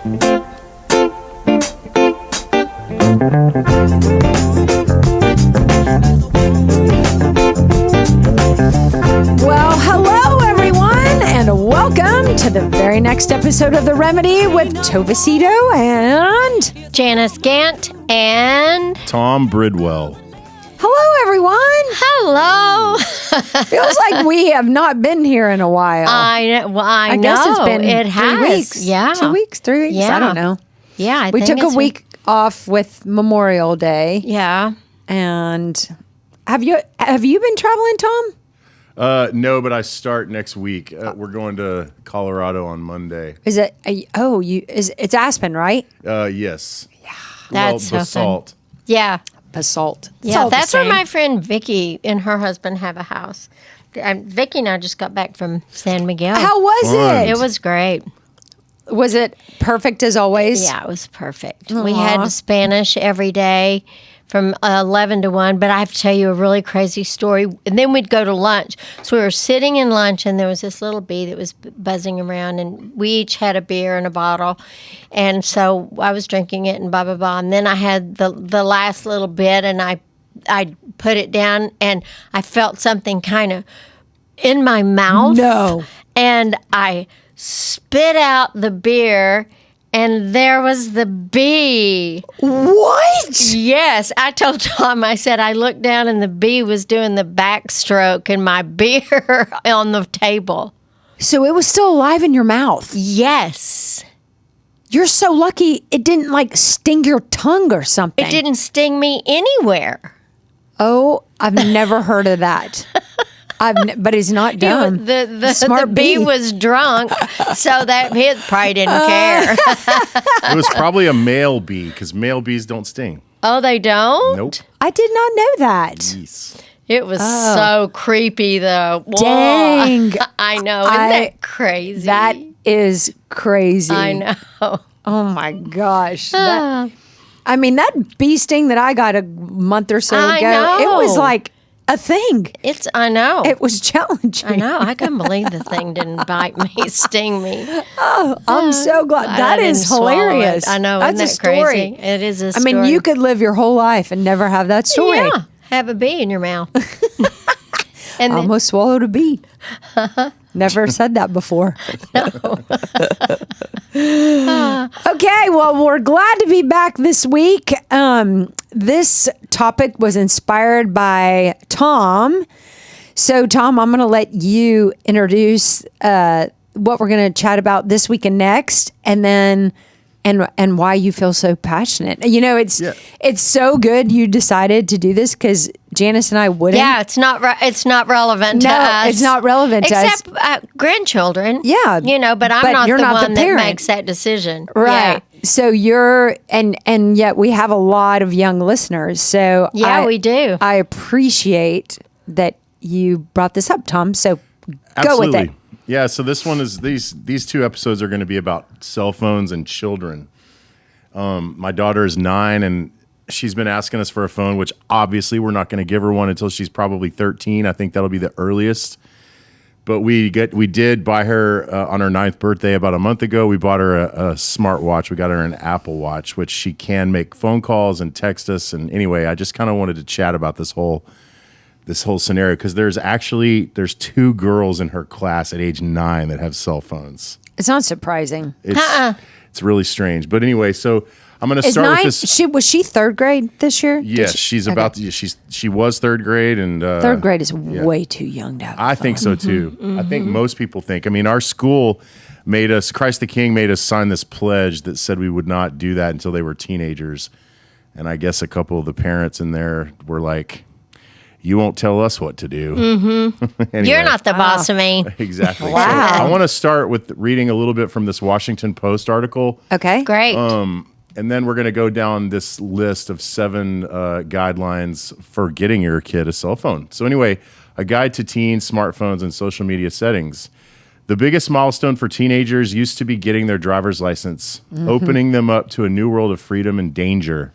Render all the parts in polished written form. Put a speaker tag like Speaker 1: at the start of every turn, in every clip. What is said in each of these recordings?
Speaker 1: Well, hello everyone, and welcome to the very next episode of The Remedy with Tova Sido and
Speaker 2: Janice Gaunt and
Speaker 3: Tom Bridwell.
Speaker 1: hello everyone.
Speaker 2: hello.
Speaker 1: Feels like we have not been here in a while.
Speaker 2: I know.
Speaker 1: I guess it's been
Speaker 2: it
Speaker 1: 3
Speaker 2: has.
Speaker 1: weeks.
Speaker 2: Yeah,
Speaker 1: 2 weeks, 3 weeks.
Speaker 2: Yeah.
Speaker 1: I don't know.
Speaker 2: Yeah,
Speaker 1: We took a week off with Memorial Day.
Speaker 2: Yeah.
Speaker 1: And have you been traveling, Tom?
Speaker 3: No, but I start next week. We're going to Colorado on Monday.
Speaker 1: Is it? It's Aspen, right?
Speaker 3: Yes. Yeah.
Speaker 2: That's so fun.
Speaker 3: Basalt.
Speaker 2: Yeah.
Speaker 1: Basalt. It's
Speaker 2: Yeah,
Speaker 1: all the
Speaker 2: that's where
Speaker 1: same.
Speaker 2: my friend Vicky and her husband have a house. Vicky and I just got back from San Miguel.
Speaker 1: How was
Speaker 3: Fun.
Speaker 1: it?
Speaker 2: It was great.
Speaker 1: Was it perfect as always?
Speaker 2: Yeah, it was perfect. We had Spanish every day from 11 to 1, but I have to tell you a really crazy story. And then we'd go to lunch. So we were sitting in lunch, and there was this little bee that was buzzing around, and we each had a beer and a bottle. And so I was drinking it and blah, blah, blah. And then I had the last little bit, and I put it down, and I felt something kind of in my mouth.
Speaker 1: No.
Speaker 2: And I spit out the beer, and there was the bee.
Speaker 1: What?
Speaker 2: Yes, I told Tom, I said, I looked down and the bee was doing the backstroke in my beer on the table.
Speaker 1: So it was still alive in your mouth.
Speaker 2: Yes.
Speaker 1: You're so lucky it didn't like sting your tongue or something.
Speaker 2: It didn't sting me anywhere.
Speaker 1: Oh, I've never heard of that. But he's not dumb.
Speaker 2: The
Speaker 1: Smart
Speaker 2: bee
Speaker 1: bee.
Speaker 2: was drunk, so that he probably didn't care.
Speaker 3: It was probably a male bee because male bees don't sting.
Speaker 2: Oh, they don't?
Speaker 3: Nope.
Speaker 1: I did not know that.
Speaker 3: Yes.
Speaker 2: It was so creepy, though. Whoa.
Speaker 1: Dang.
Speaker 2: I know. Isn't that crazy?
Speaker 1: That is crazy.
Speaker 2: I know.
Speaker 1: Oh my gosh. That bee sting that I got a month or so
Speaker 2: I
Speaker 1: ago,
Speaker 2: know.
Speaker 1: it was like a thing.
Speaker 2: I know.
Speaker 1: It was challenging.
Speaker 2: I know. I couldn't believe the thing didn't bite me, sting me.
Speaker 1: I'm so glad.
Speaker 2: I
Speaker 1: That
Speaker 2: didn't
Speaker 1: is
Speaker 2: swallow
Speaker 1: hilarious.
Speaker 2: it. I know.
Speaker 1: That's
Speaker 2: Isn't
Speaker 1: a
Speaker 2: that
Speaker 1: story.
Speaker 2: crazy? It is a
Speaker 1: I
Speaker 2: story.
Speaker 1: mean, you could live your whole life and never have that story.
Speaker 2: Yeah. Have a bee in your mouth. And
Speaker 1: I
Speaker 2: then,
Speaker 1: almost swallowed a bee. Never said that before. Okay, well, we're glad to be back this week. This topic was inspired by Tom. So, Tom, I'm going to let you introduce what we're going to chat about this week and next, and then and why you feel so passionate. You know, it's so good you decided to do this because Janice and I wouldn't.
Speaker 2: yeah, it's not relevant to us.
Speaker 1: No, it's not relevant to us.
Speaker 2: Except grandchildren.
Speaker 1: Yeah.
Speaker 2: You know, but I'm
Speaker 1: But
Speaker 2: not
Speaker 1: you're
Speaker 2: the
Speaker 1: not the
Speaker 2: one that
Speaker 1: parent.
Speaker 2: makes that decision.
Speaker 1: Right.
Speaker 2: Yeah.
Speaker 1: So you're, and yet we have a lot of young listeners. So
Speaker 2: Yeah, we do.
Speaker 1: I appreciate that you brought this up, Tom. So
Speaker 3: Absolutely.
Speaker 1: go with it.
Speaker 3: Yeah, so this one is these 2 episodes are going to be about cell phones and children. My daughter is 9 and she's been asking us for a phone, which obviously we're not going to give her one until she's probably 13. I think that'll be the earliest. But we did buy her on her 9th birthday about a month ago. We bought her a smartwatch. We got her an Apple Watch, which she can make phone calls and text us. And anyway, I just kind of wanted to chat about this whole scenario because there's 2 girls in her class at age 9 that have cell phones.
Speaker 1: It's not surprising.
Speaker 3: It's really strange. But anyway, so I'm going to
Speaker 1: Is
Speaker 3: start
Speaker 1: 9,
Speaker 3: with this.
Speaker 1: was she 3rd grade this year?
Speaker 3: Yes, she was 3rd grade and
Speaker 1: 3rd grade is way too young to have.
Speaker 3: I think so too. I think most people think. I mean, our school made us, Christ the King made us sign this pledge that said we would not do that until they were teenagers. And I guess a couple of the parents in there were like, you won't tell us what to do. Anyway.
Speaker 2: You're not the boss of me.
Speaker 3: Exactly.
Speaker 1: Wow.
Speaker 3: So I want to start with reading a little bit from this Washington Post article.
Speaker 1: Okay.
Speaker 2: Great.
Speaker 3: And then we're going to go down this list of 7 guidelines for getting your kid a cell phone. So anyway, a guide to teens, smartphones, and social media settings. The biggest milestone for teenagers used to be getting their driver's license, opening them up to a new world of freedom and danger.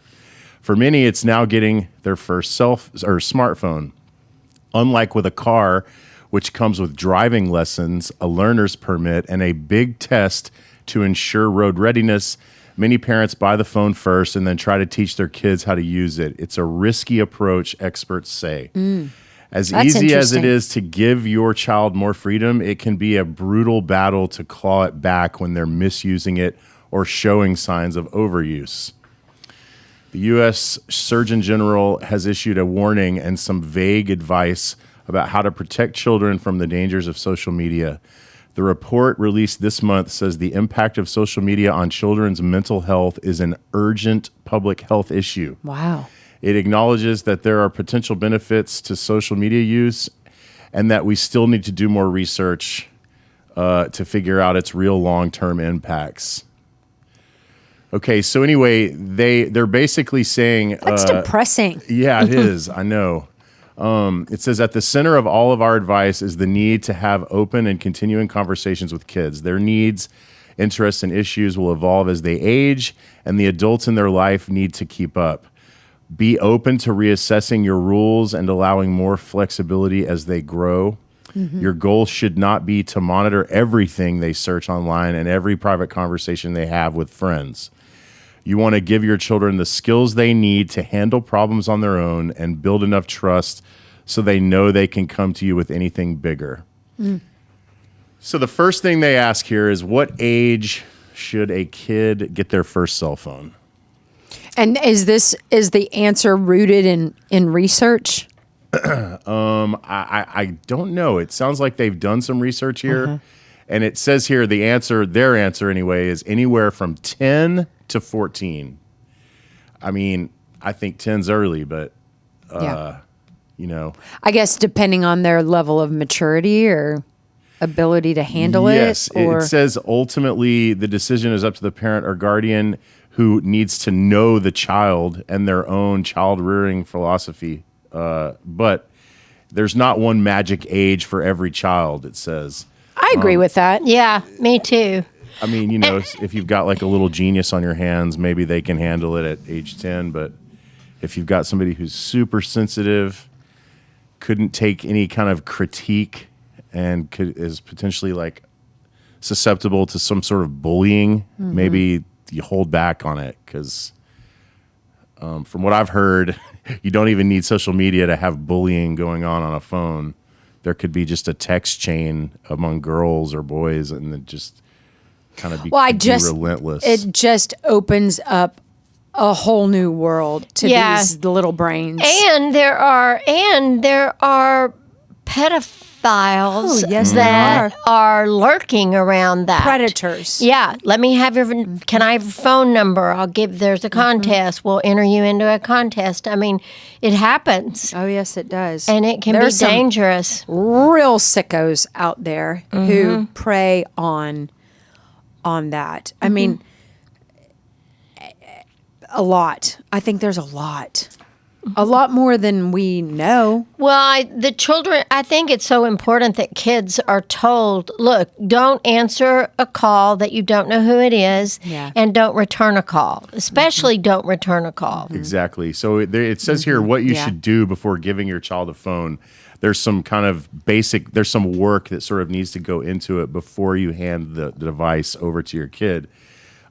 Speaker 3: For many, it's now getting their first smartphone. Unlike with a car, which comes with driving lessons, a learner's permit, and a big test To ensure road readiness, many parents buy the phone first and then try to teach their kids how to use it. It's a risky approach, experts say. As
Speaker 1: That's
Speaker 3: easy as it
Speaker 1: interesting.
Speaker 3: is to give your child more freedom, it can be a brutal battle to claw it back when they're misusing it or showing signs of overuse. The U.S. Surgeon General has issued a warning and some vague advice about how to protect children from the dangers of social media. The report released this month says the impact of social media on children's mental health is an urgent public health issue.
Speaker 1: Wow.
Speaker 3: It acknowledges that there are potential benefits to social media use and that we still need to do more research to figure out its real long-term impacts. Okay, so anyway, they're basically saying...
Speaker 1: That's depressing.
Speaker 3: Yeah, it is. I know. It says, at the center of all of our advice is the need to have open and continuing conversations with kids. Their needs, interests, and issues will evolve as they age, and the adults in their life need to keep up. Be open to reassessing your rules and allowing more flexibility as they grow. Your goal should not be to monitor everything they search online and every private conversation they have with friends. You want to give your children the skills they need to handle problems on their own and build enough trust so they know they can come to you with anything bigger. So the first thing they ask here is, what age should a kid get their first cell phone?
Speaker 1: And is the answer rooted in research?
Speaker 3: I don't know. It sounds like they've done some research here. And it says here their answer anyway, is anywhere from 10 to 14. I mean, I think 10's early, but, you know.
Speaker 1: I guess depending on their level of maturity or ability to handle
Speaker 3: Yes,
Speaker 1: it. Or
Speaker 3: it says ultimately the decision is up to the parent or guardian who needs to know the child and their own child rearing philosophy. But there's not one magic age for every child, it says.
Speaker 1: I agree with that.
Speaker 2: Yeah, me too.
Speaker 3: I mean, you know, if you've got like a little genius on your hands, maybe they can handle it at age 10. But if you've got somebody who's super sensitive, couldn't take any kind of critique, and is potentially like susceptible to some sort of bullying, maybe you hold back on it. Because from what I've heard, you don't even need social media to have bullying going on a phone. There could be just a text chain among girls or boys, and it just kind of be relentless.
Speaker 1: It just opens up a whole new world to these little brains.
Speaker 2: And there are pedophiles that are lurking around that.
Speaker 1: Predators.
Speaker 2: Yeah. Let me have can I have your phone number? There's a contest. We'll enter you into a contest. I mean, it happens.
Speaker 1: Oh, yes, it does.
Speaker 2: And it can
Speaker 1: There's
Speaker 2: be dangerous.
Speaker 1: Real sickos out there who prey on that. I mean, a lot. I think there's a lot more than we know.
Speaker 2: Well, I think it's so important that kids are told, look, don't answer a call that you don't know who it is, and don't return a call. Especially don't return a call.
Speaker 3: Exactly. So it says here what you should do before giving your child a phone. There's some kind of there's some work that sort of needs to go into it before you hand the device over to your kid.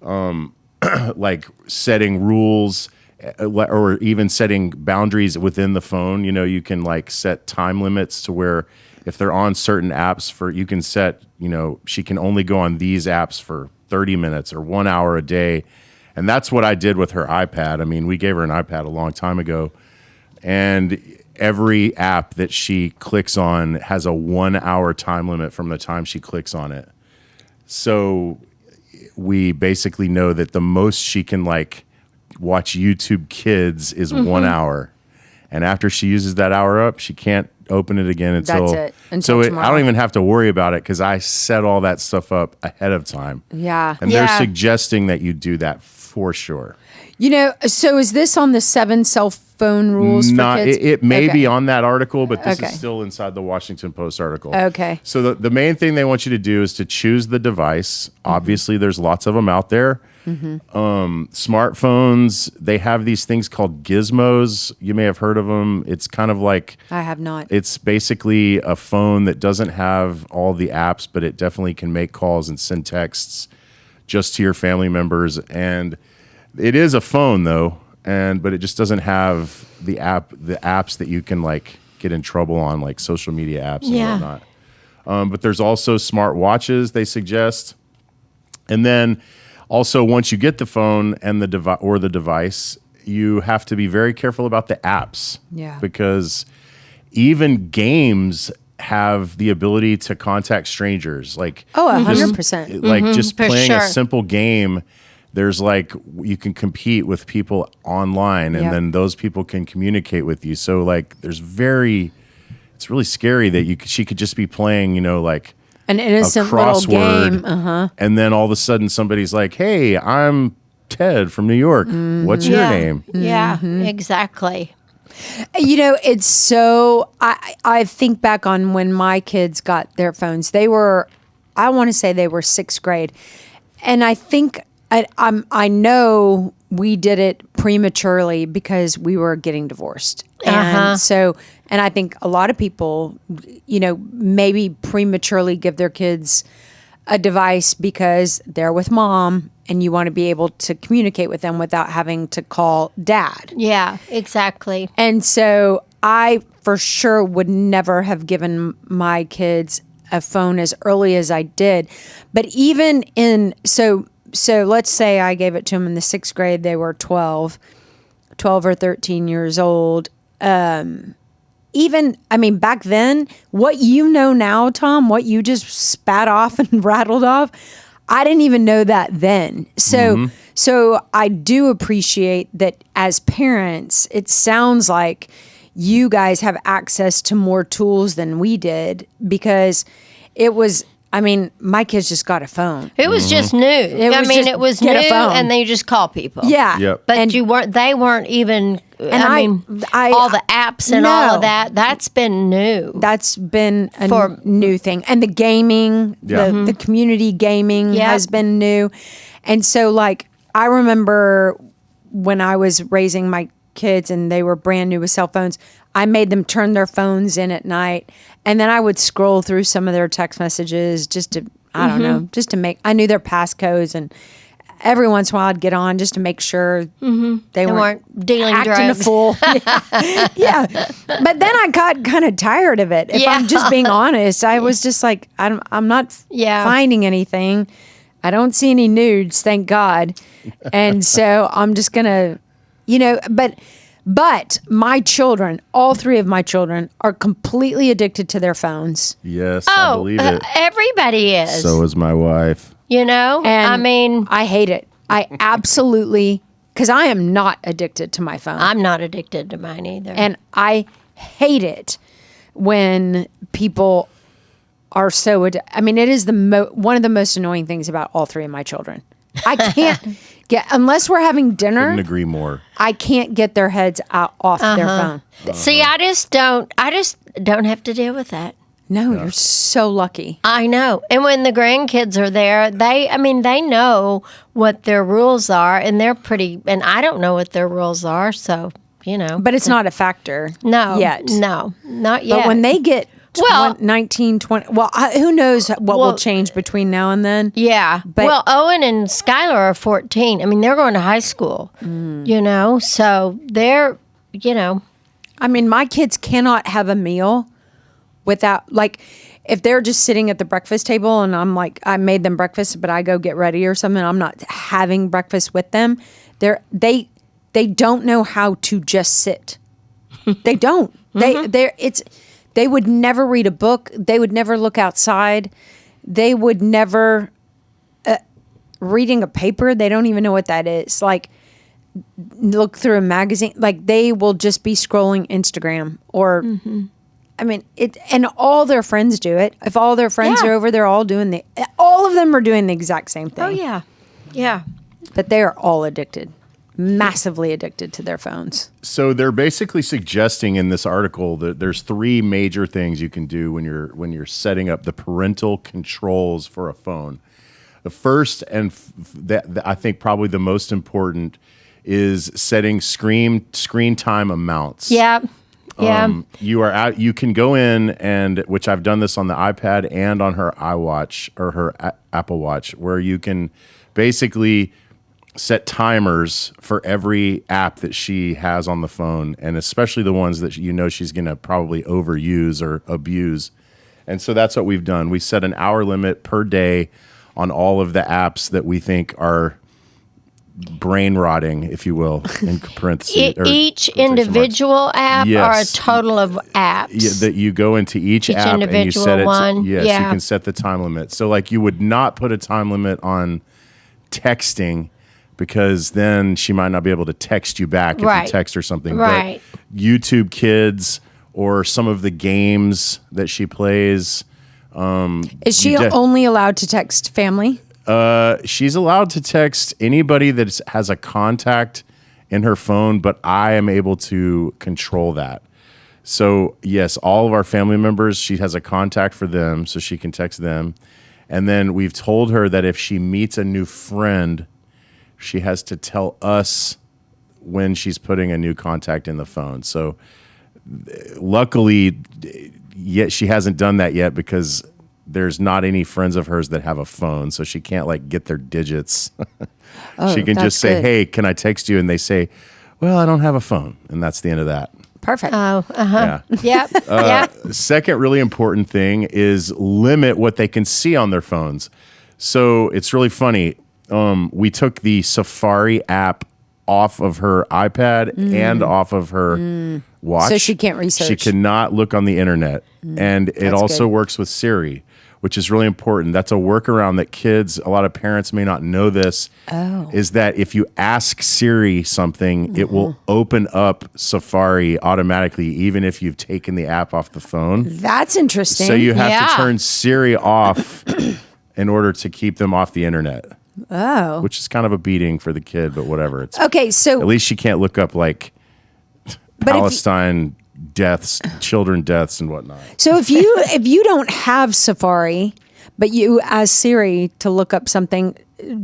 Speaker 3: Like setting rules, or even setting boundaries within the phone. You know, you can like set time limits to where if they're on certain apps you can set, you know, she can only go on these apps for 30 minutes or 1 hour a day. And that's what I did with her iPad. I mean, we gave her an iPad a long time ago, and every app that she clicks on has a 1 hour time limit from the time she clicks on it. So we basically know that the most she can like watch YouTube Kids is 1 hour, and after she uses that hour up, she can't open it again until
Speaker 1: that's it. Until
Speaker 3: I don't even have to worry about it because I set all that stuff up ahead of time.
Speaker 1: Yeah,
Speaker 3: and they're suggesting that you do that for sure.
Speaker 1: You know, so is this on the 7 cell phone rules for kids?
Speaker 3: It may be on that article, but this is still inside the Washington Post article.
Speaker 1: Okay.
Speaker 3: So the main thing they want you to do is to choose the device. Obviously, there's lots of them out there. Smartphones, they have these things called gizmos. You may have heard of them. It's kind of like...
Speaker 1: I have not.
Speaker 3: It's basically a phone that doesn't have all the apps, but it definitely can make calls and send texts just to your family members. And it is a phone though, but it just doesn't have the apps that you can like get in trouble on, like social media apps and whatnot. But there's also smart watches they suggest. And then also once you get the phone and the device, you have to be very careful about the apps.
Speaker 1: Yeah.
Speaker 3: Because even games have the ability to contact strangers. Like
Speaker 1: 100%.
Speaker 3: Like just
Speaker 2: for
Speaker 3: playing
Speaker 2: sure.
Speaker 3: a simple game, there's like you can compete with people online, and then those people can communicate with you. So like it's really scary that she could just be playing, like
Speaker 1: An innocent
Speaker 3: a
Speaker 1: little
Speaker 3: crossword,
Speaker 1: game.
Speaker 3: and then all of a sudden somebody's like, "Hey, I'm Ted from New York. What's your name?"
Speaker 2: Yeah, exactly.
Speaker 1: It's so, I think back on when my kids got their phones. I want to say they were 6th grade. And I think, I know we did it prematurely because we were getting divorced. And and I think a lot of people, maybe prematurely give their kids a device because they're with mom and you want to be able to communicate with them without having to call dad.
Speaker 2: Yeah, exactly.
Speaker 1: And so I for sure would never have given my kids a phone as early as I did. But even so let's say I gave it to them in the 6th grade, they were 12 or 13 years old. Back then, what you know now, Tom, what you just spat off and rattled off, I didn't even know that then. So I do appreciate that as parents, it sounds like you guys have access to more tools than we did, because it was, my kids just got a phone.
Speaker 2: It was just new. It was new, and then you just call people.
Speaker 1: Yeah.
Speaker 3: Yep.
Speaker 2: But they weren't even, all the apps and all of that, that's been new.
Speaker 1: That's been a new thing. And the gaming, the community gaming has been new. And so, like, I remember when I was raising my kids and they were brand new with cell phones, I made them turn their phones in at night. And then I would scroll through some of their text messages just to, I knew their passcodes, and every once in a while I'd get on just to make sure they weren't
Speaker 2: dealing
Speaker 1: acting
Speaker 2: drugs.
Speaker 1: a fool. Yeah. But then I got kind of tired of it. If I'm just being honest, I was just like, I'm not finding anything. I don't see any nudes, thank God. And so I'm just going to, but my children, all 3 of my children, are completely addicted to their phones.
Speaker 3: Yes, I believe it.
Speaker 2: Everybody is.
Speaker 3: So is my wife.
Speaker 2: And
Speaker 1: I hate it. I absolutely, because I am not addicted to my phone.
Speaker 2: I'm not addicted to mine either.
Speaker 1: And I hate it when people are so it is one of the most annoying things about all 3 of my children. I can't unless we're having dinner.
Speaker 3: Couldn't agree more.
Speaker 1: I can't get their heads off their phone.
Speaker 2: See, I just don't have to deal with that.
Speaker 1: No, you're so lucky.
Speaker 2: I know. And when the grandkids are there, they know what their rules are, and they're and I don't know what their rules are, so,
Speaker 1: But it's not a factor.
Speaker 2: No.
Speaker 1: Yet.
Speaker 2: No, not yet.
Speaker 1: But when they get 19, 20, who knows what will change between now and then.
Speaker 2: Yeah.
Speaker 1: But,
Speaker 2: Owen and Skylar are 14. They're going to high school, so they're,
Speaker 1: my kids cannot have a meal without, like, if they're just sitting at the breakfast table and I'm like, I made them breakfast, but I go get ready or something, I'm not having breakfast with them. They don't know how to just sit. They don't. They would never read a book. They would never look outside. They would never reading a paper. They don't even know what that is. Like, look through a magazine. Like, they will just be scrolling Instagram or, and all their friends do it. If all their friends are over, they're all doing all of them are doing the exact same thing.
Speaker 2: Oh, yeah. Yeah.
Speaker 1: But they are all addicted. Massively addicted to their phones.
Speaker 3: So they're basically suggesting in this article that there's 3 major things you can do when you're setting up the parental controls for a phone. The first, and I think probably the most important, is setting screen time amounts.
Speaker 2: Yeah.
Speaker 3: You can go in and, which I've done this on the iPad and on her iWatch or her Apple Watch, where you can basically set timers for every app that she has on the phone, and especially the ones that she's going to probably overuse or abuse. And so that's what we've done. We set an hour limit per day on all of the apps that we think are brain rotting, if you will, in parentheses.
Speaker 2: Each individual app or a total of apps?
Speaker 3: Yeah, that you go into each app and you set it.
Speaker 2: One.
Speaker 3: You can set the time limit. So like you would not put a time limit on texting, because then she might not be able to text you back if you text her something.
Speaker 2: Right.
Speaker 3: But YouTube Kids or some of the games that she plays.
Speaker 1: Is she only allowed to text family?
Speaker 3: She's allowed to text anybody that has a contact in her phone, but I am able to control that. So yes, all of our family members, she has a contact for them, so she can text them. And then we've told her that if she meets a new friend, she has to tell us when she's putting a new contact in the phone. So luckily, yet she hasn't done that yet, because there's not any friends of hers that have a phone, so she can't like get their digits. She can just say, "Hey, can I text you?" And they say, "Well, I don't have a phone," and that's the end of that.
Speaker 1: Perfect.
Speaker 2: Oh, Yep.
Speaker 3: Second really important thing is limit what they can see on their phones. So it's really funny. We took the Safari app off of her iPad and off of her watch.
Speaker 1: So she can't research.
Speaker 3: She cannot look on the internet. And it also works with Siri, which is really important. That's a workaround that a lot of parents may not know this, is that if you ask Siri something, it will open up Safari automatically, even if you've taken the app off the phone.
Speaker 1: That's interesting.
Speaker 3: So you have to turn Siri off in order to keep them off the internet.
Speaker 1: Oh.
Speaker 3: Which is kind of a beating for the kid, but whatever.
Speaker 1: So
Speaker 3: at least she can't look up like Palestine deaths, children deaths, and whatnot.
Speaker 1: So if you don't have Safari, but you ask Siri to look up something,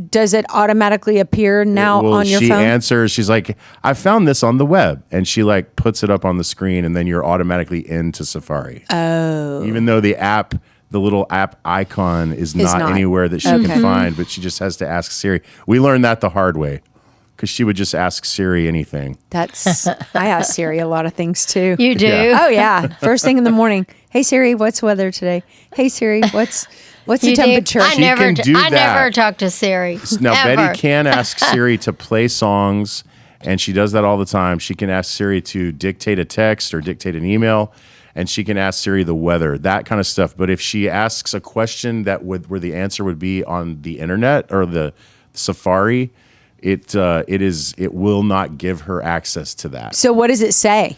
Speaker 1: does it automatically appear now on your phone?
Speaker 3: She answers. She's like, "I found this on the web," and she like puts it up on the screen, and then you're automatically into Safari. Oh, even though the little app icon is not anywhere that she can find, but she just has to ask Siri. We learned that the hard way, because she would just ask Siri anything. I
Speaker 1: ask Siri a lot of things too.
Speaker 2: You do?
Speaker 1: Yeah. Oh yeah. First thing in the morning. Hey Siri, what's weather today? Hey Siri, what's the temperature?
Speaker 2: I never talk to Siri.
Speaker 3: Now Betty can ask Siri to play songs, and she does that all the time. She can ask Siri to dictate a text or dictate an email. And she can ask Siri the weather, that kind of stuff. But if she asks a question where the answer would be on the internet or the Safari, it will not give her access to that.
Speaker 1: So what does it say?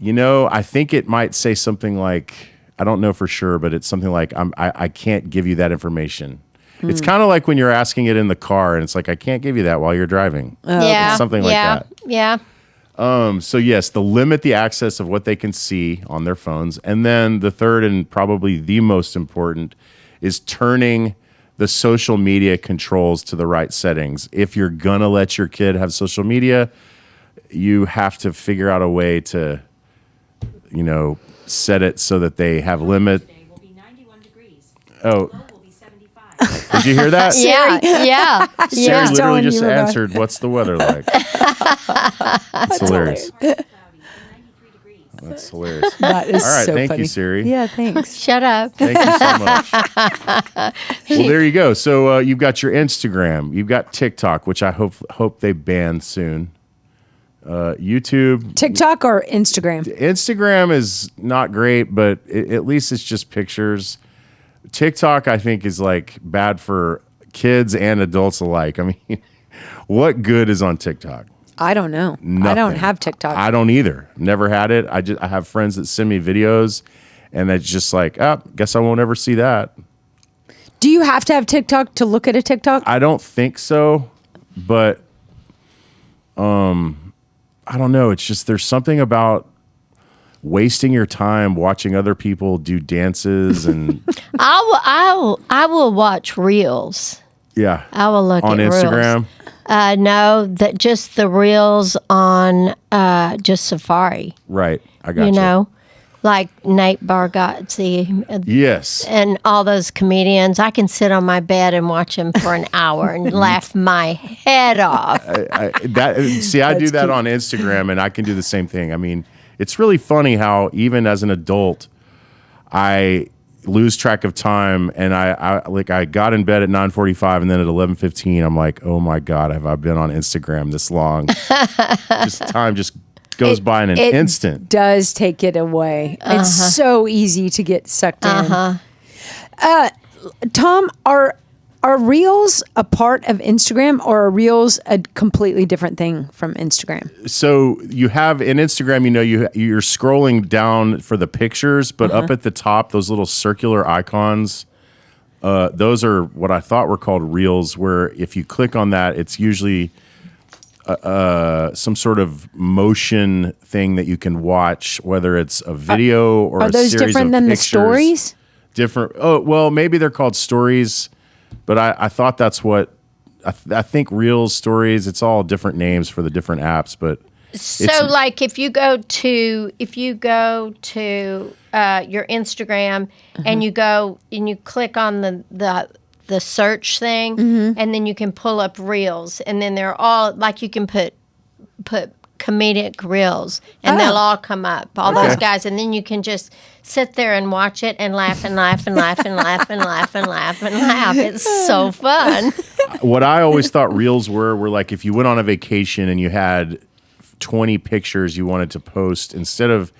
Speaker 3: I think it might say something like, I don't know for sure, but it's something like, I can't give you that information. It's kind of like when you're asking it in the car, and it's like, I can't give you that while you're driving. It's something like that.
Speaker 2: Yeah.
Speaker 3: So yes, limit the access of what they can see on their phones. And then the third and probably the most important is turning the social media controls to the right settings. If you're going to let your kid have social media, you have to figure out a way to, set it so that they have limit.
Speaker 4: Today will be 91 degrees.
Speaker 3: Oh.
Speaker 4: Will be 75.
Speaker 3: Did you hear that?
Speaker 2: Yeah.
Speaker 3: Sarah literally just answered, "What's the weather like?" That's hilarious. That's hilarious.
Speaker 1: That is
Speaker 3: all right,
Speaker 1: so
Speaker 3: thank
Speaker 1: funny.
Speaker 3: you, Siri.
Speaker 1: Yeah, thanks.
Speaker 2: Shut up.
Speaker 3: Thank you so much. Well, there you go. So you've got your Instagram, you've got TikTok, which I hope they ban soon. YouTube,
Speaker 1: TikTok or Instagram?
Speaker 3: Instagram is not great, but at least it's just pictures. TikTok, I think, is like bad for kids and adults alike. I mean, what good is on TikTok?
Speaker 1: I don't know.
Speaker 3: Nothing.
Speaker 1: I don't have TikTok.
Speaker 3: I don't either. Never had it. I have friends that send me videos, and it's just like, guess I won't ever see that.
Speaker 1: Do you have to have TikTok to look at a TikTok?
Speaker 3: I don't think so, but I don't know. It's just there's something about wasting your time watching other people do dances and
Speaker 2: I will watch reels.
Speaker 3: Yeah.
Speaker 2: I will look
Speaker 3: on
Speaker 2: at
Speaker 3: Instagram.
Speaker 2: Reels. No, that just the Reels on just Safari.
Speaker 3: Right. I got
Speaker 2: You know, like Nate Bargatze.
Speaker 3: Yes.
Speaker 2: And all those comedians. I can sit on my bed and watch them for an hour and laugh my head off.
Speaker 3: I do that on Instagram, and I can do the same thing. I mean, it's really funny how even as an adult, I lose track of time, and I got in bed at 9:45, and then at 11:15, I'm like, oh my God, have I been on Instagram this long? Time just goes by in an instant.
Speaker 1: Does take it away. It's so easy to get sucked in. Tom, are Reels a part of Instagram, or are Reels a completely different thing from Instagram?
Speaker 3: So you have in Instagram, you're scrolling down for the pictures, but up at the top, those little circular icons, those are what I thought were called Reels, where if you click on that, it's usually some sort of motion thing that you can watch, whether it's a video or
Speaker 1: are
Speaker 3: a
Speaker 1: those
Speaker 3: series
Speaker 1: different
Speaker 3: of
Speaker 1: than
Speaker 3: pictures.
Speaker 1: the stories?
Speaker 3: Different. Oh, well, maybe they're called stories, but I thought that's what I think. Reels, stories, it's all different names for the different apps. But
Speaker 2: So, like, if you go to your Instagram and you go and you click on the search thing, and then you can pull up Reels, and then they're all like you can put comedic Reels, and they'll all come up, all those guys, and then you can just sit there and watch it and laugh and laugh and laugh and laugh and laugh and laugh and laugh. It's so fun.
Speaker 3: What I always thought Reels were like if you went on a vacation and you had 20 pictures you wanted to post, instead of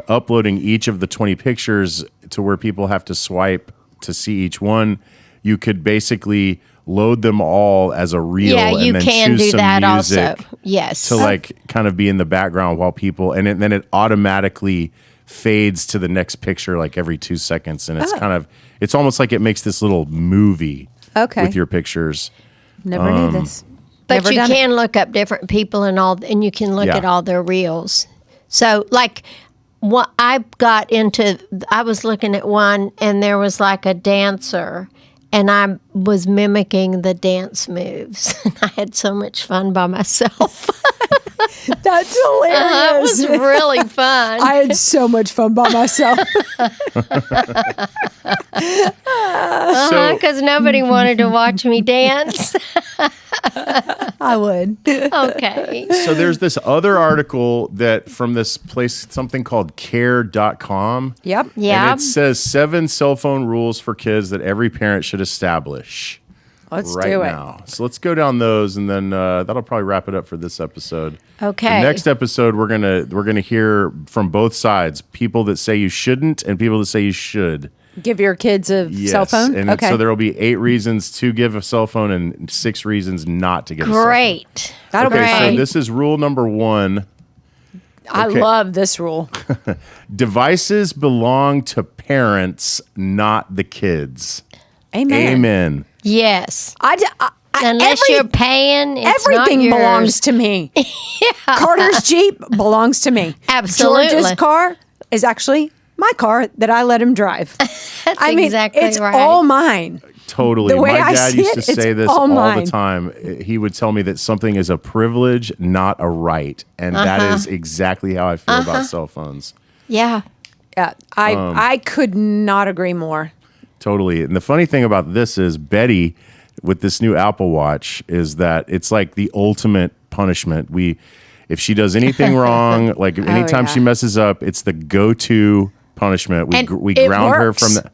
Speaker 3: uploading each of the 20 pictures to where people have to swipe to see each one, you could basically load them all as a reel.
Speaker 2: Yeah,
Speaker 3: and
Speaker 2: you
Speaker 3: then
Speaker 2: can
Speaker 3: choose
Speaker 2: do
Speaker 3: some
Speaker 2: that
Speaker 3: music
Speaker 2: also. Yes.
Speaker 3: to like kind of be in the background while people, and then it automatically fades to the next picture like every 2 seconds, and it's almost like it makes this little movie with your pictures.
Speaker 1: Never knew this.
Speaker 2: But
Speaker 1: Never
Speaker 2: you
Speaker 1: done it.
Speaker 2: can look up different people and you can look at all their reels. So, like, what I was looking at one, and there was like a dancer, and I was mimicking the dance moves. I had so much fun by myself.
Speaker 1: That's hilarious.
Speaker 2: It was really fun.
Speaker 1: I had so much fun by myself.
Speaker 2: Because nobody wanted to watch me dance.
Speaker 1: I would.
Speaker 2: Okay.
Speaker 3: So there's this other article that from this place, something called care.com.
Speaker 1: Yep.
Speaker 2: Yeah.
Speaker 3: And it says 7 cell phone rules for kids that every parent should establish.
Speaker 1: Let's
Speaker 3: right
Speaker 1: do it.
Speaker 3: now. So let's go down those, and then that'll probably wrap it up for this episode.
Speaker 2: Okay.
Speaker 3: The next episode, we're gonna hear from both sides: people that say you shouldn't, and people that say you should.
Speaker 1: Give your kids a cell phone?
Speaker 3: And so there will be 8 reasons to give a cell phone and 6 reasons not to give a cell phone.
Speaker 2: Great.
Speaker 1: That'll be
Speaker 3: Okay, so
Speaker 1: fun.
Speaker 3: this is rule number 1.
Speaker 1: I love this rule.
Speaker 3: Devices belong to parents, not the kids. Amen.
Speaker 2: Yes.
Speaker 1: Unless
Speaker 2: you're paying, it's
Speaker 1: everything
Speaker 2: not yours.
Speaker 1: belongs to me. Carter's Jeep belongs to me.
Speaker 2: Absolutely.
Speaker 1: George's car is actually my car that I let him drive.
Speaker 2: That's
Speaker 1: I mean,
Speaker 2: exactly
Speaker 1: it's
Speaker 2: right.
Speaker 1: all mine.
Speaker 3: Totally.
Speaker 1: The way
Speaker 3: My
Speaker 1: I
Speaker 3: dad
Speaker 1: see
Speaker 3: used to
Speaker 1: it, it's
Speaker 3: say this
Speaker 1: all
Speaker 3: all
Speaker 1: mine.
Speaker 3: the time. He would tell me that something is a privilege, not a right. And that is exactly how I feel about cell phones.
Speaker 2: Yeah.
Speaker 1: Yeah, I could not agree more.
Speaker 3: Totally. And the funny thing about this is Betty, with this new Apple Watch, is that it's like the ultimate punishment. If she does anything wrong, like anytime she messes up, it's the go-to punishment. We
Speaker 1: it
Speaker 3: ground her
Speaker 1: works.
Speaker 3: from the.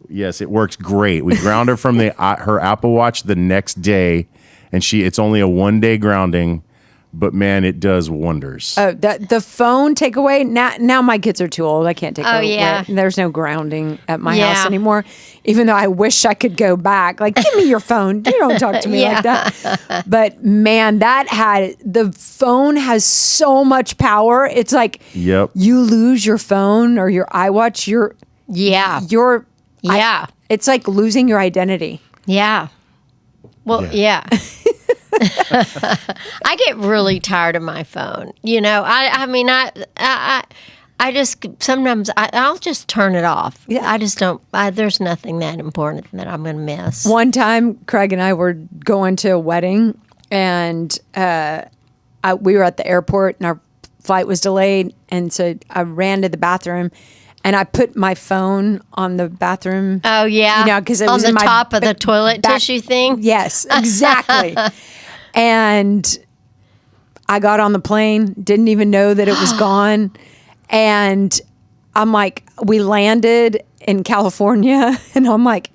Speaker 3: Yes, it works great. We ground her from her Apple Watch the next day, and it's only a 1-day grounding, but man, it does wonders.
Speaker 1: Oh, the phone takeaway. Now my kids are too old. I can't take away.
Speaker 2: yeah.
Speaker 1: There's no grounding at my
Speaker 2: Yeah.
Speaker 1: house anymore. Even though I wish I could go back. Like, give me your phone. You don't talk to me like that. But man, the phone has so much power. It's like
Speaker 3: Yep.
Speaker 1: you lose your phone or your iWatch.
Speaker 2: Yeah. Yeah.
Speaker 1: It's like losing your identity.
Speaker 2: Yeah. Well, yeah. I get really tired of my phone. You know, I mean, sometimes I'll just turn it off.
Speaker 1: Yeah.
Speaker 2: I just don't. There's nothing that important that I'm going to miss.
Speaker 1: One time, Craig and I were going to a wedding, and we were at the airport, and our flight was delayed, and so I ran to the bathroom, and I put my phone on the bathroom.
Speaker 2: Oh yeah,
Speaker 1: because it
Speaker 2: on
Speaker 1: was
Speaker 2: the
Speaker 1: in my
Speaker 2: top of the toilet tissue thing.
Speaker 1: Yes, exactly. And I got on the plane, didn't even know that it was gone, and I'm like, we landed in California, and I'm like,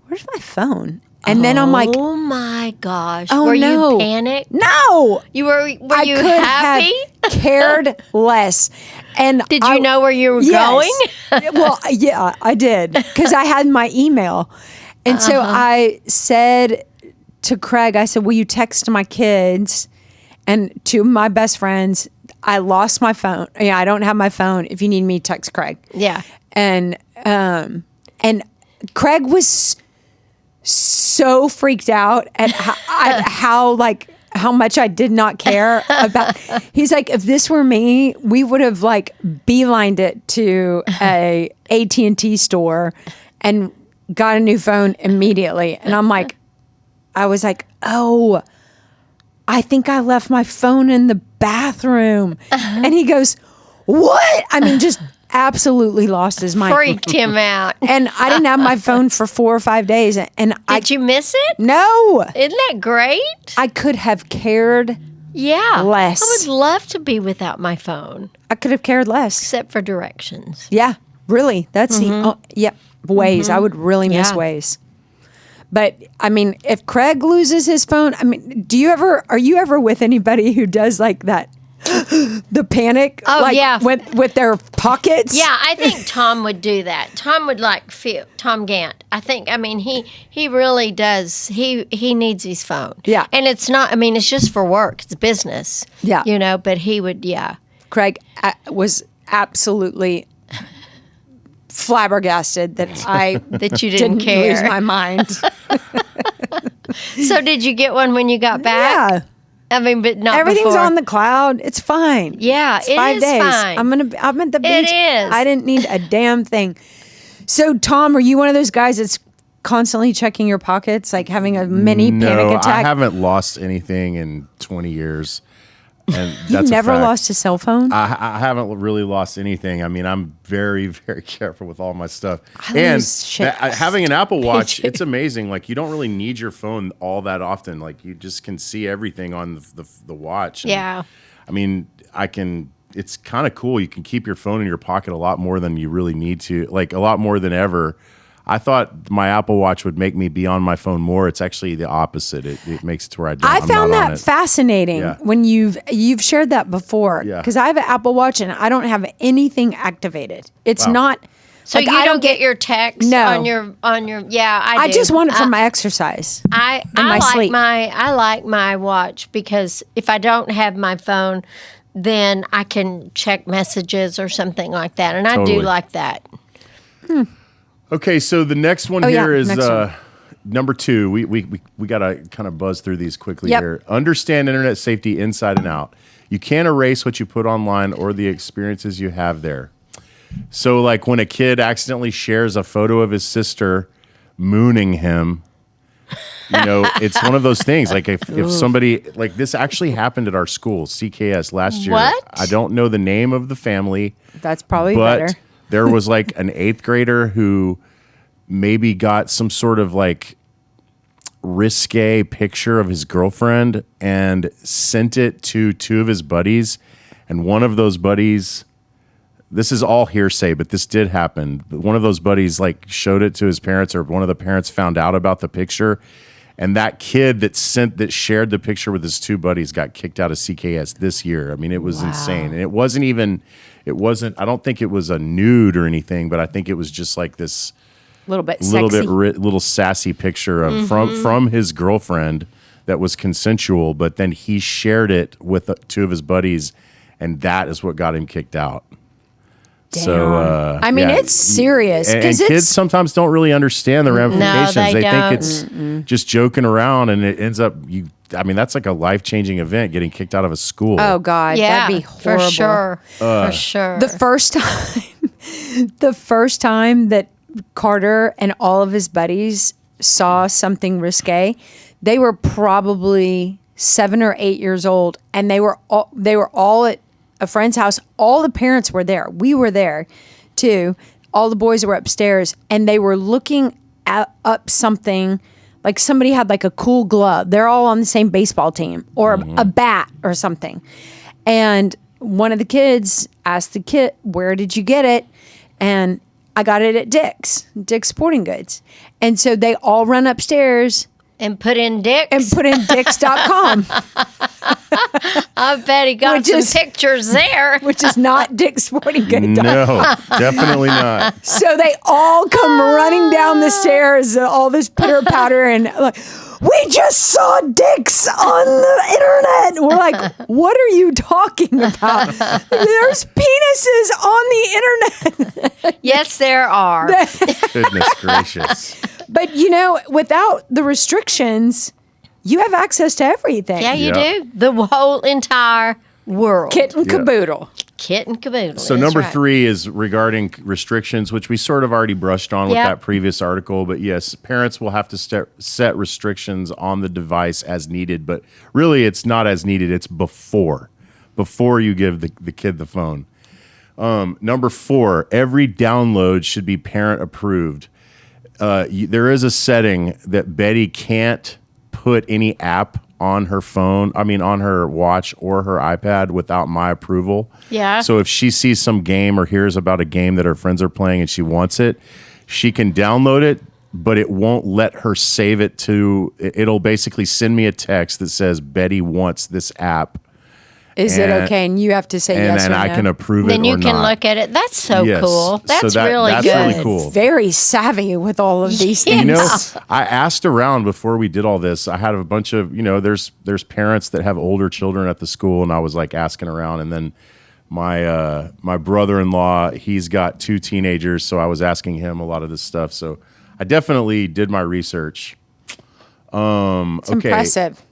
Speaker 1: where's my phone? And then I'm like,
Speaker 2: oh my gosh,
Speaker 1: oh
Speaker 2: were
Speaker 1: no,
Speaker 2: you panicked?
Speaker 1: No,
Speaker 2: Were you
Speaker 1: I could
Speaker 2: happy?
Speaker 1: have cared less. And
Speaker 2: Did you know where you were
Speaker 1: yes.
Speaker 2: going?
Speaker 1: Well, yeah, I did, because I had my email, and so I said to Craig, I said, will you text my kids and to my best friends, I lost my phone. Yeah, I don't have my phone. If you need me, text Craig.
Speaker 2: Yeah.
Speaker 1: And Craig was so freaked out at how much I did not care about. He's like, if this were me, we would have beelined it to a AT&T store and got a new phone immediately. And I was like, oh, I think I left my phone in the bathroom. And he goes, what? I mean, just absolutely lost his mind.
Speaker 2: Freaked him out.
Speaker 1: And I didn't have my phone for 4 or 5 days. And
Speaker 2: Did you miss it?
Speaker 1: No.
Speaker 2: Isn't that great?
Speaker 1: I could have cared less.
Speaker 2: I would love to be without my phone.
Speaker 1: I could have cared less.
Speaker 2: Except for directions.
Speaker 1: Yeah, really. That's Waze. I would really miss Waze. But I mean, if Craig loses his phone, I mean, are you ever with anybody who does that? The panic, with their pockets.
Speaker 2: Yeah, I think Tom would do that. Tom would feel Tom Gaunt. I think. I mean, he really does. He needs his phone.
Speaker 1: Yeah,
Speaker 2: and it's not. I mean, it's just for work. It's business.
Speaker 1: Yeah,
Speaker 2: But he would. Yeah.
Speaker 1: Craig was absolutely flabbergasted that
Speaker 2: you didn't care.
Speaker 1: Lose my mind.
Speaker 2: So did you get one when you got back?
Speaker 1: Yeah.
Speaker 2: I mean, but not
Speaker 1: everything's
Speaker 2: before.
Speaker 1: on the cloud. It's fine.
Speaker 2: Yeah,
Speaker 1: it's 5 days.
Speaker 2: Fine.
Speaker 1: I'm at the beach.
Speaker 2: It is.
Speaker 1: I didn't need a damn thing. So, Tom, are you one of those guys that's constantly checking your pockets, having a mini panic attack?
Speaker 3: No, I haven't lost anything in 20 years. And
Speaker 1: You've never lost a cell phone?
Speaker 3: I haven't really lost anything. I mean, I'm very, very careful with all my stuff. Having an Apple Watch, it's amazing. You don't really need your phone all that often. You just can see everything on the watch. And,
Speaker 2: yeah.
Speaker 3: I mean, it's kind of cool. You can keep your phone in your pocket a lot more than you really need to, a lot more than ever. I thought my Apple Watch would make me be on my phone more. It's actually the opposite. It makes it to where I don't.
Speaker 1: I found that fascinating when you've shared that before.
Speaker 3: Yeah.
Speaker 1: Because I have an Apple Watch and I don't have anything activated. It's not.
Speaker 2: So you don't get your text on your yeah. I do.
Speaker 1: just want it for my exercise.
Speaker 2: I like my watch because if I don't have my phone, then I can check messages or something like that, and I do like that.
Speaker 3: Okay, so the next one is number 2. We got to kind of buzz through these quickly here. Understand internet safety inside and out. You can't erase what you put online or the experiences you have there. So when a kid accidentally shares a photo of his sister mooning him, it's one of those things. If somebody, this actually happened at our school, CKS, last year.
Speaker 2: What?
Speaker 3: I don't know the name of the family.
Speaker 1: That's probably better.
Speaker 3: There was an 8th grader who maybe got some sort of risque picture of his girlfriend and sent it to 2 of his buddies. And one of those buddies, this is all hearsay, but this did happen. One of those buddies showed it to his parents, or one of the parents found out about the picture. And that kid that shared the picture with his 2 buddies got kicked out of CKS this year. I mean, it was insane. And it wasn't, I don't think it was a nude or anything, but I think it was just this little sassy picture of from his girlfriend that was consensual, but then he shared it with 2 of his buddies, and that is what got him kicked out.
Speaker 1: Damn.
Speaker 3: So
Speaker 1: I mean, it's serious.
Speaker 3: And kids sometimes don't really understand the ramifications.
Speaker 2: No, they
Speaker 3: think it's just joking around, and it ends up that's like a life-changing event, getting kicked out of a school.
Speaker 1: Oh God,
Speaker 2: Yeah,
Speaker 1: that'd be horrible.
Speaker 2: for sure. For sure.
Speaker 1: The first time that Carter and all of his buddies saw something risque, they were probably 7 or 8 years old, and they were all at a friend's house. All the parents were there. We were there too. All the boys were upstairs, and they were looking up something. Like somebody had like a cool glove. They're all on the same baseball team, or a bat or something. And one of the kids asked the kid, "Where did you get it?" And I got it at Dick's Sporting Goods. And so they all run upstairs
Speaker 2: and put in Dick's.
Speaker 1: and put in Dicks.com,
Speaker 2: I bet he got
Speaker 1: Which
Speaker 2: some
Speaker 1: is-
Speaker 2: pictures there.
Speaker 1: which is not Dick's Sporting Goods.
Speaker 3: No, definitely not.
Speaker 1: So they all come running down the stairs, all this pitter patter, and like, we just saw Dick's on the internet. We're like, what are you talking about? There's penises on the internet.
Speaker 2: Yes, there are.
Speaker 3: Goodness gracious.
Speaker 1: But without the restrictions, you have access to everything.
Speaker 2: Yeah, you
Speaker 3: Yeah.
Speaker 2: do. The whole entire world.
Speaker 1: Kit and caboodle.
Speaker 2: Kit and caboodle.
Speaker 3: So
Speaker 2: that's
Speaker 3: number
Speaker 2: right.
Speaker 3: 3 is regarding restrictions, which we sort of already brushed on with
Speaker 2: Yeah.
Speaker 3: that previous article. But yes, parents will have to set restrictions on the device as needed. But really, it's not as needed. It's before you give the kid the phone. Number 4, every download should be parent approved. There is a setting that Betty can't put any app on her phone, on her watch or her iPad without my approval.
Speaker 2: Yeah.
Speaker 3: So if she sees some game or hears about a game that her friends are playing and she wants it, she can download it, but it won't let her save it it'll basically send me a text that says Betty wants this app.
Speaker 1: Is it
Speaker 3: And-
Speaker 1: okay? And you have to say
Speaker 3: And
Speaker 1: yes
Speaker 3: then
Speaker 1: or no.
Speaker 3: I can approve it
Speaker 2: Then
Speaker 3: or
Speaker 2: you can
Speaker 3: not.
Speaker 2: look at it. That's so
Speaker 3: Yes.
Speaker 2: cool.
Speaker 3: So
Speaker 2: That's
Speaker 3: that-
Speaker 2: really
Speaker 3: that's
Speaker 2: good.
Speaker 3: really cool.
Speaker 1: Very savvy with all of these things.
Speaker 3: You know, I asked around before we did all this. I had a bunch of, there's parents that have older children at the school, and I was like asking around. And then my brother-in-law, he's got 2 teenagers, so I was asking him a lot of this stuff. So I definitely did my research.
Speaker 1: It's impressive.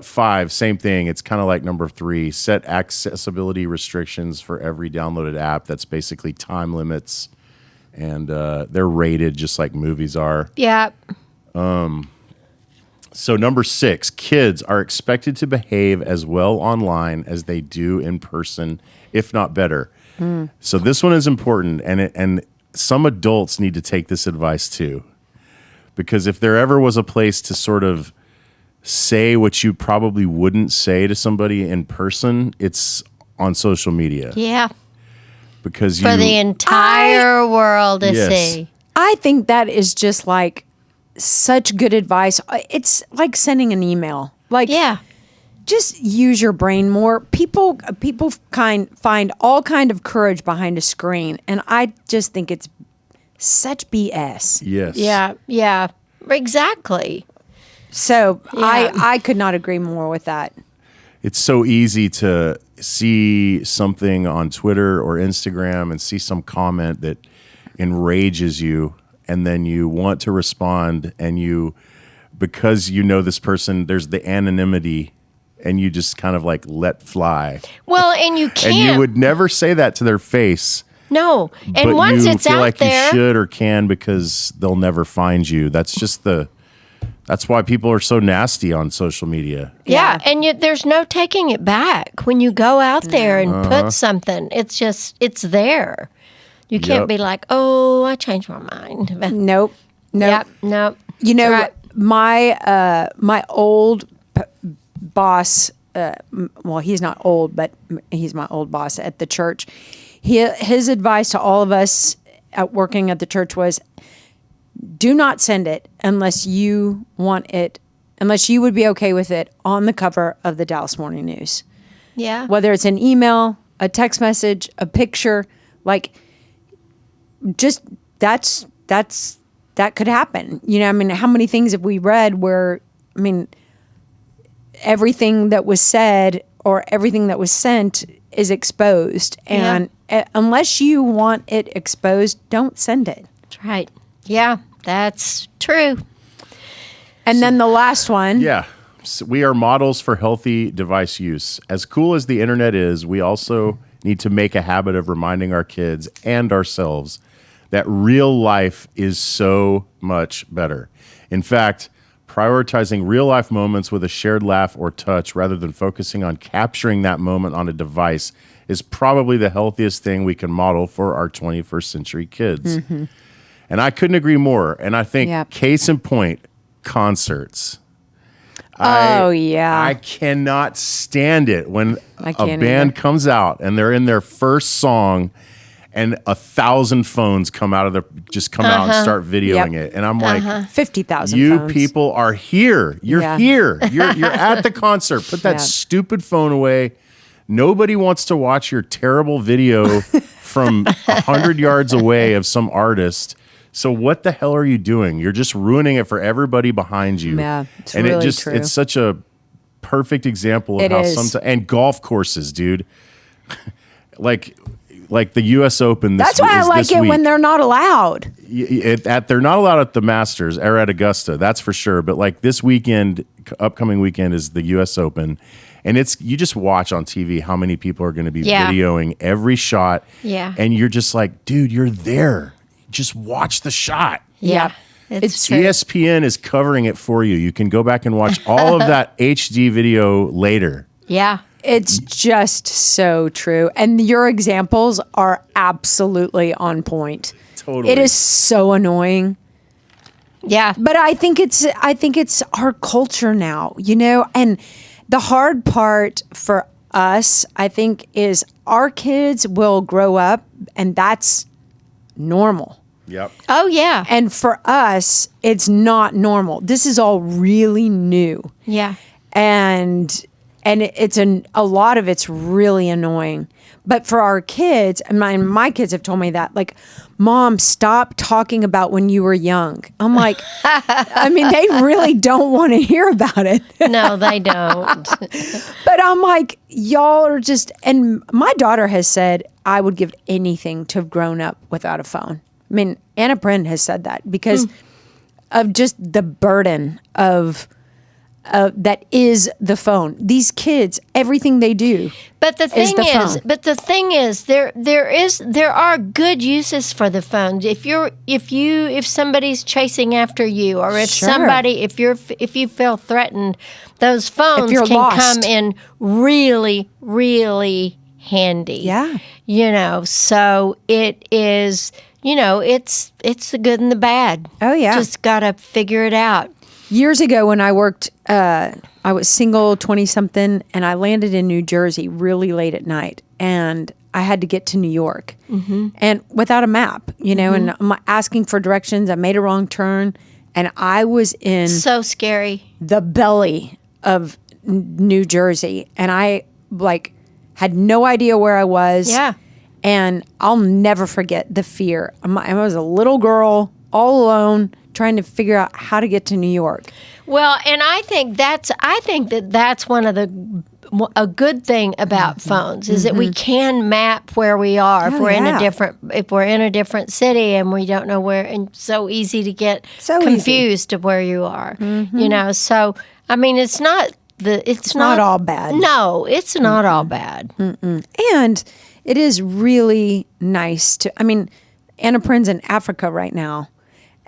Speaker 3: 5, same thing. It's kind of like number 3. Set accessibility restrictions for every downloaded app. That's basically time limits, and they're rated just like movies are.
Speaker 2: Yeah.
Speaker 3: So number 6, kids are expected to behave as well online as they do in person, if not better. So this one is important, and some adults need to take this advice too, because if there ever was a place to sort of say what you probably wouldn't say to somebody in person, it's on social media.
Speaker 2: Yeah.
Speaker 3: Because
Speaker 2: For the entire world to
Speaker 3: Yes.
Speaker 2: see.
Speaker 1: I think that is just like such good advice. It's like sending an email. Like,
Speaker 2: Yeah.
Speaker 1: just use your brain more. People find all kind of courage behind a screen, and I just think it's such BS.
Speaker 3: Yes.
Speaker 2: Yeah. Yeah. Exactly.
Speaker 1: So
Speaker 2: Yeah.
Speaker 1: I could not agree more with that.
Speaker 3: It's so easy to see something on Twitter or Instagram and see some comment that enrages you, and then you want to respond, and because you know this person, there's the anonymity, and you just kind of like let fly.
Speaker 2: Well, and you can't.
Speaker 3: And you would never say that to their face.
Speaker 2: No. And
Speaker 3: But
Speaker 2: once
Speaker 3: you
Speaker 2: it's
Speaker 3: feel
Speaker 2: out
Speaker 3: like
Speaker 2: there.
Speaker 3: you should or can, because they'll never find you. That's why people are so nasty on social media.
Speaker 2: Yeah, and there's no taking it back. When you go out there and
Speaker 3: Uh-huh.
Speaker 2: put something, it's there. You can't
Speaker 3: Yep.
Speaker 2: be like, oh, I changed my mind.
Speaker 1: Nope.
Speaker 2: Yep, nope.
Speaker 1: You know,
Speaker 2: Right.
Speaker 1: my old boss. Well, he's not old, but he's my old boss at the church. His advice to all of us working at the church was, do not send it unless you want it, unless you would be okay with it on the cover of the Dallas Morning News.
Speaker 2: Yeah.
Speaker 1: Whether it's an email, a text message, a picture, like just that could happen. How many things have we read where, everything that was said or everything that was sent is exposed. And unless you want it exposed, don't send it.
Speaker 2: That's right. Yeah, that's true.
Speaker 1: And then the last one.
Speaker 3: Yeah. we are models for healthy device use. As cool as the internet is, we also need to make a habit of reminding our kids and ourselves that real life is so much better. In fact, prioritizing real life moments with a shared laugh or touch rather than focusing on capturing that moment on a device is probably the healthiest thing we can model for our 21st century kids. And I couldn't agree more. And I think case in point, concerts. I cannot stand it when a band comes out and they're in their first song and 1,000 phones come out and start videoing it. And I'm like,
Speaker 1: 50,000
Speaker 3: you
Speaker 1: phones.
Speaker 3: people are here. You're here. You're at the concert. Put that stupid phone away. Nobody wants to watch your terrible video from 100 yards away of some artist. So what the hell are you doing? You're just ruining it for everybody behind you.
Speaker 1: Yeah, it's
Speaker 3: and
Speaker 1: really
Speaker 3: true. It's such a perfect example of and golf courses, dude. like the U.S. Open.
Speaker 1: That's why I like it when they're not allowed.
Speaker 3: They're not allowed at the Masters or at Augusta. That's for sure. But like this weekend, upcoming weekend is the U.S. Open. And you just watch on TV how many people are going to be videoing every shot.
Speaker 2: Yeah.
Speaker 3: And you're just like, dude, you're there. Just watch the shot.
Speaker 2: Yeah. It's true.
Speaker 3: ESPN is covering it for you. You can go back and watch all of that HD video later.
Speaker 2: Yeah.
Speaker 1: It's just so true. And your examples are absolutely on point.
Speaker 3: Totally.
Speaker 1: It is so annoying.
Speaker 2: Yeah.
Speaker 1: But I think it's our culture now, and the hard part for us, I think, is our kids will grow up and that's normal.
Speaker 3: Yep.
Speaker 2: Oh, yeah.
Speaker 1: And for us, it's not normal. This is all really new.
Speaker 2: Yeah.
Speaker 1: And it's a lot of it's really annoying. But for our kids, and my kids have told me that, like, Mom, stop talking about when you were young. I'm like, they really don't want to hear about it.
Speaker 2: No, they don't.
Speaker 1: But I'm like, y'all are just, and my daughter has said, I would give anything to have grown up without a phone. I mean, Anna Bryn has said that because of just the burden of that is the phone. These kids, everything they do.
Speaker 2: But the thing is, there are good uses for the phone. If somebody's chasing after you, or if you feel threatened, those phones can come in really, really handy.
Speaker 1: Yeah.
Speaker 2: So it is. It's the good and the bad.
Speaker 1: Oh yeah.
Speaker 2: Just gotta figure it out.
Speaker 1: Years ago when I worked, I was single, 20-something, and I landed in New Jersey really late at night. And I had to get to New York. And without a map, and I'm asking for directions. I made a wrong turn. And I was in...
Speaker 2: So scary.
Speaker 1: ...the belly of New Jersey. And I, had no idea where I was.
Speaker 2: Yeah.
Speaker 1: And I'll never forget the fear. I was a little girl, all alone, trying to figure out how to get to New York.
Speaker 2: Well, and I think that's one of a good thing about phones is that we can map where we are if we're in a different city and we don't know where, and so easy to get confused of where you are. So it's not
Speaker 1: all bad.
Speaker 2: No, it's not all bad.
Speaker 1: And it is really nice to. Anna Prin's in Africa right now.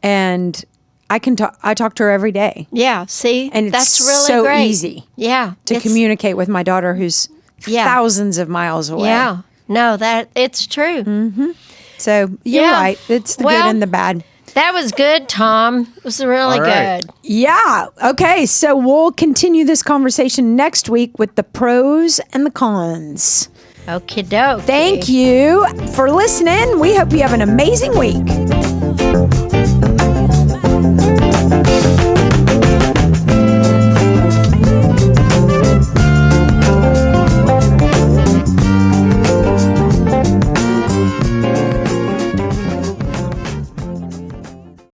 Speaker 1: And I talk to her every day.
Speaker 2: Yeah, see?
Speaker 1: And
Speaker 2: that's
Speaker 1: it's
Speaker 2: really
Speaker 1: so
Speaker 2: great.
Speaker 1: easy
Speaker 2: to
Speaker 1: communicate with my daughter who's thousands of miles away.
Speaker 2: Yeah, no, it's true.
Speaker 1: So you're right. It's the good and the bad.
Speaker 2: That was good, Tom. It was really good.
Speaker 1: Yeah. Okay, so we'll continue this conversation next week with the pros and the cons.
Speaker 2: Okie doke.
Speaker 1: Thank you for listening. We hope you have an amazing week.